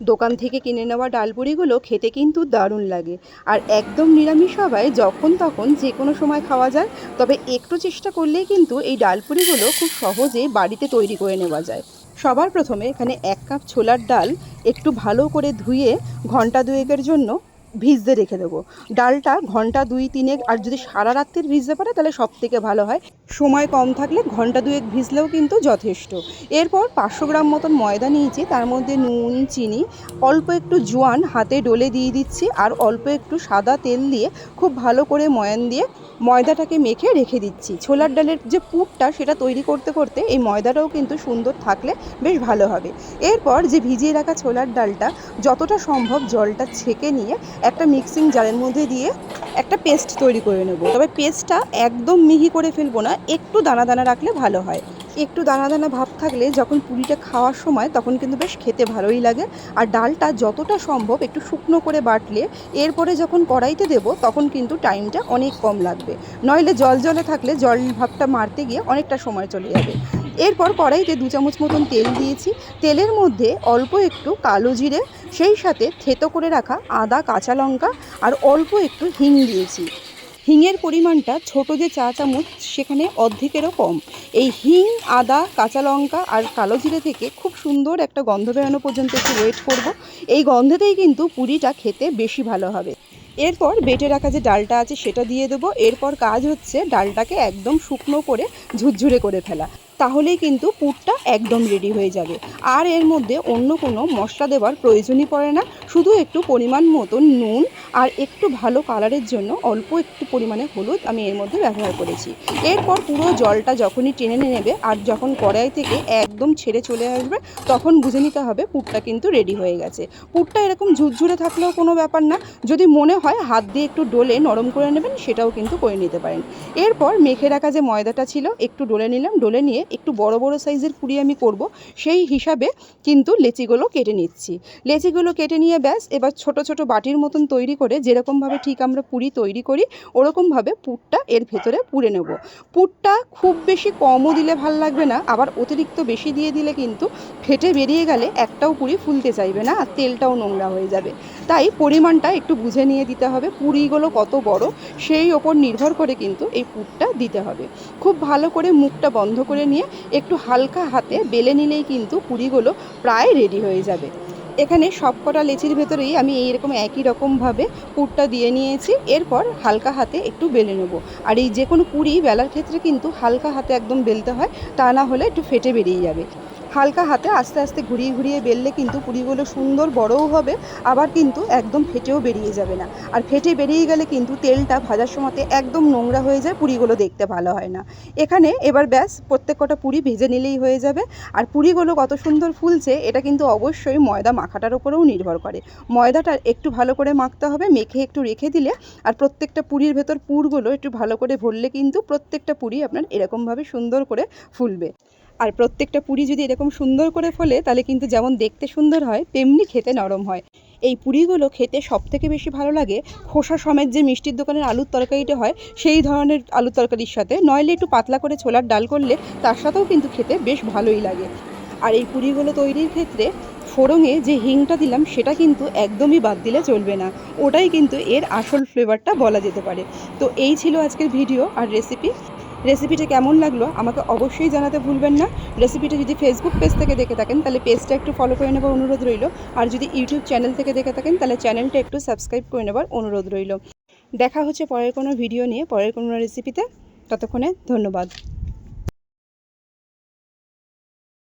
দোকান থেকে কিনে নেওয়া ডালপুরিগুলো খেতে কিন্তু দারুণ লাগে। আর একদম নিরামিষ হওয়ায় যখন তখন যে কোনো সময় খাওয়া যায়। তবে একটু চেষ্টা করলেই কিন্তু এই ডালপুরিগুলো খুব সহজে বাড়িতে তৈরি করে নেওয়া যায়। সবার প্রথমে এখানে 1 কাপ ছোলার ডাল একটু ভালো করে ধুয়ে ঘন্টা দুয়েকের জন্য ভিজতে রেখে দেবো। ডালটা ঘন্টা 2-3 আর যদি সারা রাত্রির ভিজতে পারে তাহলে সব থেকে ভালো হয়। সময় কম থাকলে ঘন্টা দুয়েক ভিজলেও কিন্তু যথেষ্ট। এরপর 500 গ্রাম মতন ময়দা নিয়েছি, তার মধ্যে নুন, চিনি, অল্প একটু জোয়ান হাতে ডলে দিয়ে দিচ্ছি আর অল্প একটু সাদা তেল দিয়ে খুব ভালো করে ময়ান দিয়ে ময়দাটাকে মেখে রেখে দিচ্ছি। ছোলার ডালের যে পুরটা সেটা তৈরি করতে করতে এই ময়দাটাও কিন্তু সুন্দর থাকলে বেশ ভালো হবে। এরপর যে ভিজিয়ে রাখা ছোলার ডালটা যতটা সম্ভব জলটা ছেঁকে নিয়ে একটা মিক্সিং জারের মধ্যে দিয়ে একটা পেস্ট তৈরি করে নেব। তবে পেস্টটা একদম মিহি করে ফেলবো না, একটু দানা দানা রাখলে ভালো হয়। একটু দানা দানা ভাব থাকলে যখন পুরিটা খাওয়ার সময় তখন কিন্তু বেশ খেতে ভালোই লাগে। আর ডালটা যতটা সম্ভব একটু শুকনো করে বাটলে এরপরে যখন কড়াইতে দেব তখন কিন্তু টাইমটা অনেক কম লাগবে। নইলে জল জলে থাকলে জল ভাবটা মারতে গিয়ে অনেকটা সময় চলে যাবে। এরপর কড়াইতে 2 চামচ মতন তেল দিয়েছি। তেলের মধ্যে অল্প একটু কালো জিরে, সেই সাথে থেতো করে রাখা আদা, কাঁচা লঙ্কা আর অল্প একটু হিং দিয়েছি। হিংয়ের পরিমাণটা ছোটো যে চা চামচ সেখানে অর্ধেকেরও কম। এই হিং, আদা, কাঁচা লঙ্কা আর কালো জিরে থেকে খুব সুন্দর একটা গন্ধ বেরোনো পর্যন্ত একটু ওয়েট করব। এই গন্ধেতেই কিন্তু পুরিটা খেতে বেশি ভালো হবে। এরপর বেটে রাখা যে ডালটা আছে সেটা দিয়ে দেবো। এরপর কাজ হচ্ছে ডালটাকে একদম শুকনো করে ঝুরঝুরে করে ফেলা, তাহলেই কিন্তু পুরটা একদম রেডি হয়ে যাবে। আর এর মধ্যে অন্য কোনো মশলা দেওয়ার প্রয়োজনই পড়ে না, শুধু একটু পরিমাণ মতো নুন আর একটু ভালো কালারের জন্য অল্প একটু পরিমাণে হলুদ আমি এর মধ্যে ব্যবহার করেছি। এরপর পুরো জলটা যখনই টেনে নেবে আর যখন কড়াই থেকে একদম ছেড়ে চলে আসবে তখন বুঝে নিতে হবে পুরটা কিন্তু রেডি হয়ে গেছে। পুরটা এরকম ঝুরঝুরে থাকলেও কোনো ব্যাপার না, যদি মনে হয় হাত দিয়ে একটু ডলে নরম করে নেবেন সেটাও কিন্তু করে নিতে পারেন। এরপর মেখে রাখা যে ময়দাটা ছিল একটু ডলে নিলাম, ডলে নিয়ে একটু বড় বড় সাইজের পুরি আমি করব সেই হিসাবে কিন্তু লেচিগুলো কেটে নিচ্ছি। লেচিগুলো কেটে নিয়ে ব্যাস এবার ছোট ছোট বাটির মতন তৈরি করে যেরকমভাবে ঠিক আমরা পুরি তৈরি করি ওরকমভাবে পুরটা এর ভেতরে পুরে নেব। পুরটা খুব বেশি কমও দিলে ভাল লাগবে না, আবার অতিরিক্ত বেশি দিয়ে দিলে কিন্তু ফেটে বেরিয়ে গেলে একটাও পুরি ফুলতে চাইবে না আর তেলটাও নোংরা হয়ে যাবে। তাই পরিমাণটা একটু বুঝে নিয়ে দিতে হবে। পুরিগুলো কত বড় সেই ওপর নির্ভর করে কিন্তু এই পুরটা দিতে হবে। খুব ভালো করে মুখটা বন্ধ করে নিয়ে একটু হালকা হাতে বেলে নিলেই কিন্তু পুরিগুলো প্রায় রেডি হয়ে যাবে। এখানে সবকটা লেচির ভেতরেই আমি এইরকম একই রকমভাবে পুরটা দিয়ে নিয়েছি। এরপর হালকা হাতে একটু বেলে নেব। আর এই যে কোনো পুরি বেলার ক্ষেত্রে কিন্তু হালকা হাতে একদম বেলতে হয়, তা না হলে একটু ফেটে বেরিয়ে যাবে। হালকা হাতে আস্তে আস্তে ঘুরিয়ে ঘুরিয়ে বেললে কিন্তু পুরিগুলো সুন্দর বড়ও হবে, আবার কিন্তু একদম ফেটেও বেরিয়ে যাবে না। আর ফেটে বেরিয়ে গেলে কিন্তু তেলটা ভাজার সময়তে একদম নোংরা হয়ে যায়, পুরিগুলো দেখতে ভালো হয় না। এখানে এবার ব্যাস প্রত্যেক কটা পুরি ভেজে নিলেই হয়ে যাবে। আর পুরিগুলো কত সুন্দর ফুলছে এটা কিন্তু অবশ্যই ময়দা মাখাটার উপরেও নির্ভর করে। ময়দাটা একটু ভালো করে মাখতে হবে, মেখে একটু রেখে দিলে আর প্রত্যেকটা পুরির ভেতর পুরগুলো একটু ভালো করে ভরলে কিন্তু প্রত্যেকটা পুরি আপনার এরকমভাবে সুন্দর করে ফুলবে। আর প্রত্যেকটা পুরি যদি এরকম সুন্দর করে ফোলে তাহলে কিন্তু যেমন দেখতে সুন্দর হয় তেমনি খেতে নরম হয়। এই পুরিগুলো খেতে সবথেকে বেশি ভালো লাগে খোসা সমেত যে মিষ্টির দোকানের আলুর তরকারিটা হয় সেই ধরনের আলুর তরকারির সাথে, নইলে একটু পাতলা করে ছোলার ডাল করলে তার সাথেও কিন্তু খেতে বেশ ভালোই লাগে। আর এই পুরিগুলো তৈরির ক্ষেত্রে ফোড়ঙে যে হিংটা দিলাম সেটা কিন্তু একদমই বাদ দিলে চলবে না, ওটাই কিন্তু এর আসল ফ্লেভারটা বলা যেতে পারে। তো এই ছিল আজকের ভিডিও আর রেসিপিটা কেমন লাগলো আমাকে অবশ্যই জানাতে ভুলবেন না। রেসিপিটা যদি ফেসবুক পেজ থেকে দেখে থাকেন তাহলে পেজটা একটু ফলো করে নেবার অনুরোধ রইল। আর যদি ইউটিউব চ্যানেল থেকে দেখে থাকেন তাহলে চ্যানেলটা একটু সাবস্ক্রাইব করে নেবার অনুরোধ রইল। দেখা হচ্ছে পরের কোনো ভিডিও নিয়ে, পরের কোনো রেসিপিতে। ততক্ষণে ধন্যবাদ।